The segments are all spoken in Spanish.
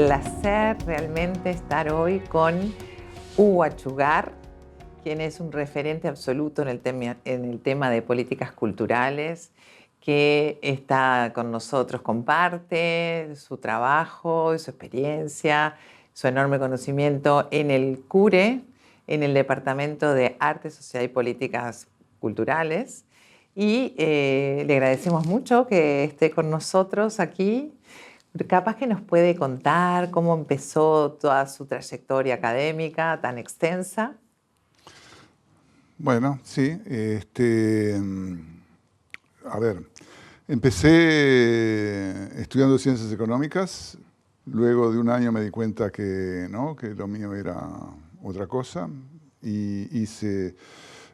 placer realmente estar hoy con Hugo Achugar, quien es un referente absoluto en el tema de políticas culturales, que está con nosotros, comparte su trabajo, su experiencia, su enorme conocimiento en el CURE, en el Departamento de Arte, Sociedad y Políticas Culturales. Y le agradecemos mucho que esté con nosotros aquí. Capaz que nos puede contar cómo empezó toda su trayectoria académica tan extensa. Bueno, sí. A ver, empecé estudiando ciencias económicas. Luego de un año me di cuenta que no, que lo mío era otra cosa. Y hice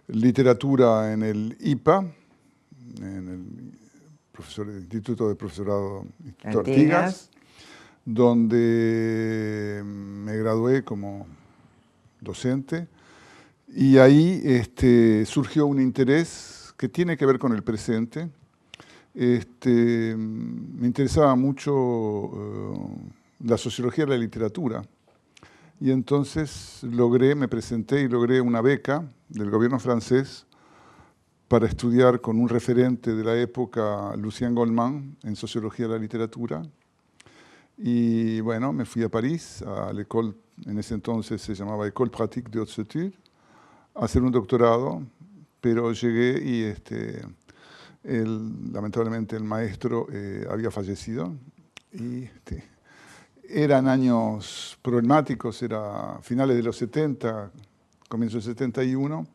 literatura en el IPA, en el Instituto de Profesorado Instituto Artigas, donde me gradué como docente. Y ahí surgió un interés que tiene que ver con el presente. Me interesaba mucho la sociología de la literatura. Y entonces me presenté y logré una beca del gobierno francés para estudiar con un referente de la época, Lucien Goldman, en sociología de la literatura. Y bueno, me fui a París, a l'école, en ese entonces se llamaba École Pratique de Hautes Études, a hacer un doctorado, pero llegué y lamentablemente el maestro había fallecido. Y eran años problemáticos, era finales de los 70, comienzo del 71.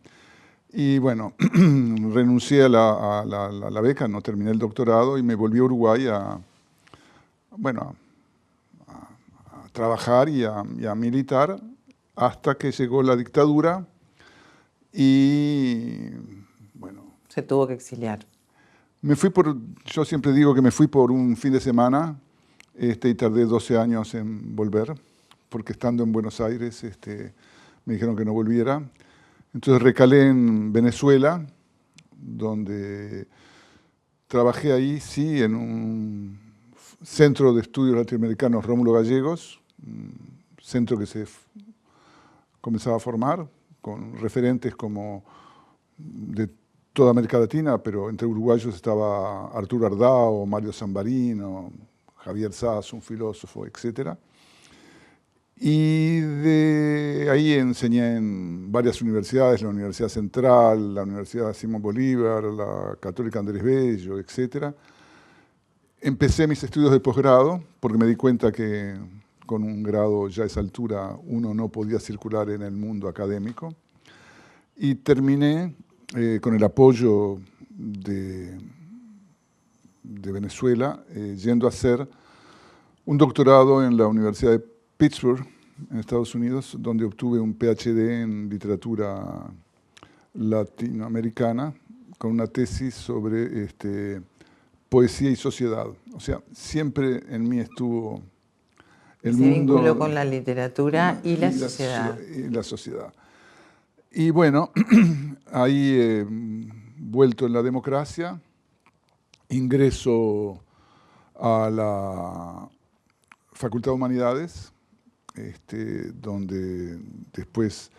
Y bueno, renuncié a la beca, no terminé el doctorado y me volví a Uruguay a trabajar y a militar hasta que llegó la dictadura y bueno. Se tuvo que exiliar. Yo siempre digo que me fui por un fin de semana y tardé 12 años en volver, porque estando en Buenos Aires me dijeron que no volviera. Entonces recalé en Venezuela, donde trabajé ahí, sí, en un centro de estudios latinoamericanos Rómulo Gallegos, un centro que se comenzaba a formar con referentes como de toda América Latina, pero entre uruguayos estaba Arturo Ardao, Mario Zambarino, Javier Saz, un filósofo, etc. Y de ahí enseñé en varias universidades, la Universidad Central, la Universidad Simón Bolívar, la Católica Andrés Bello, etc. Empecé mis estudios de posgrado porque me di cuenta que con un grado ya a esa altura uno no podía circular en el mundo académico. Y terminé con el apoyo de Venezuela, yendo a hacer un doctorado en la Universidad de Pittsburgh, en Estados Unidos, donde obtuve un PhD en literatura latinoamericana, con una tesis sobre poesía y sociedad. O sea, siempre en mí estuvo el mundo... Se vinculó con la literatura y la sociedad. Y la sociedad. Y bueno, ahí vuelto en la democracia, ingreso a la Facultad de Humanidades, donde después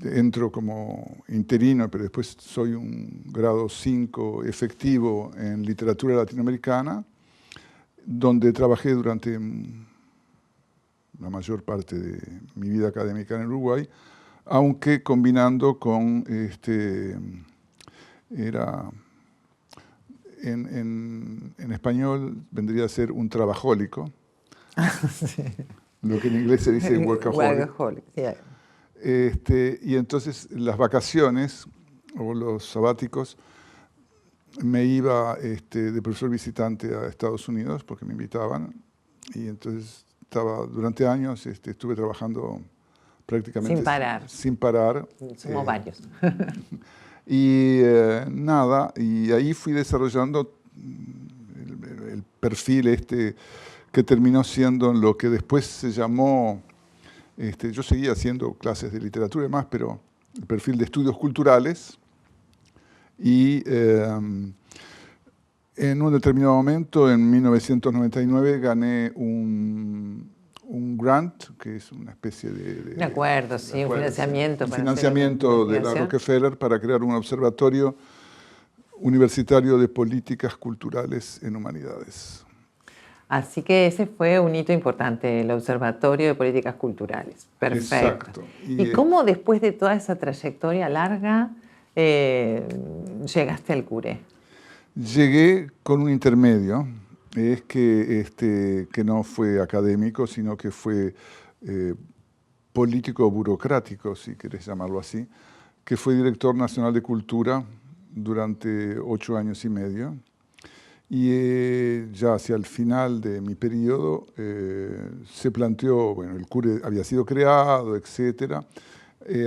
entro como interino, pero después soy un grado 5 efectivo en literatura latinoamericana, donde trabajé durante la mayor parte de mi vida académica en Uruguay, aunque combinando con, en español vendría a ser un trabajólico, Sí. lo que en inglés se dice workaholic. Yeah. Y entonces las vacaciones o los sabáticos me iba de profesor visitante a Estados Unidos porque me invitaban y entonces durante años estuve trabajando prácticamente sin parar. Somos varios. Y nada, y ahí fui desarrollando el perfil que terminó siendo lo que después se llamó, yo seguía haciendo clases de literatura y demás, pero el perfil de estudios culturales. Y en un determinado momento, en 1999, gané un un grant, que es una especie de acuerdo, sí, un financiamiento. Un financiamiento de la Rockefeller para crear un observatorio universitario de políticas culturales en humanidades. Así que ese fue un hito importante, el Observatorio de Políticas Culturales. Perfecto. Exacto. ¿Y cómo después de toda esa trayectoria larga llegaste al CURE? Llegué con un intermedio, es que no fue académico, sino que fue político burocrático, si querés llamarlo así, que fue director nacional de Cultura durante 8 años y medio. Y ya hacia el final de mi periodo se planteó, bueno, el CURE había sido creado, etc.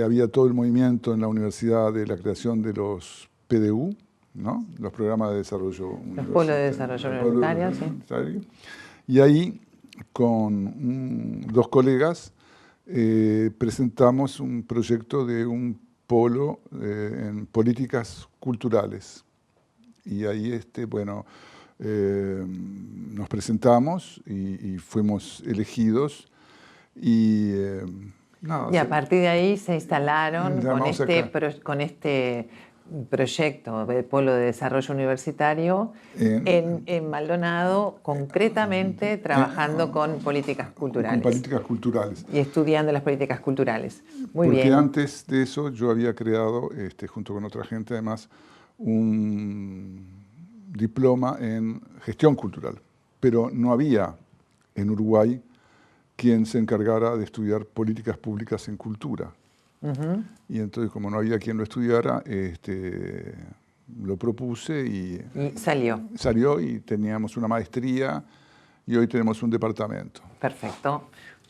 Había todo el movimiento en la universidad de la creación de los PDU, ¿no? Los programas de desarrollo universitario. Los polos de desarrollo universitario, sí. Y ahí, con 2 colegas, presentamos un proyecto de un polo en políticas culturales. Y ahí, bueno, nos presentamos y fuimos elegidos. Y a partir de ahí se instalaron con este proyecto de Polo de Desarrollo Universitario en Maldonado, concretamente trabajando con políticas culturales. Con políticas culturales. Y estudiando las políticas culturales. Muy bien. Porque antes de eso yo había creado, junto con otra gente además, un diploma en gestión cultural, pero no había en Uruguay quien se encargara de estudiar políticas públicas en cultura. Y entonces, como no había quien lo estudiara, lo propuse y salió. Salió y teníamos una maestría y hoy tenemos un departamento. Perfecto.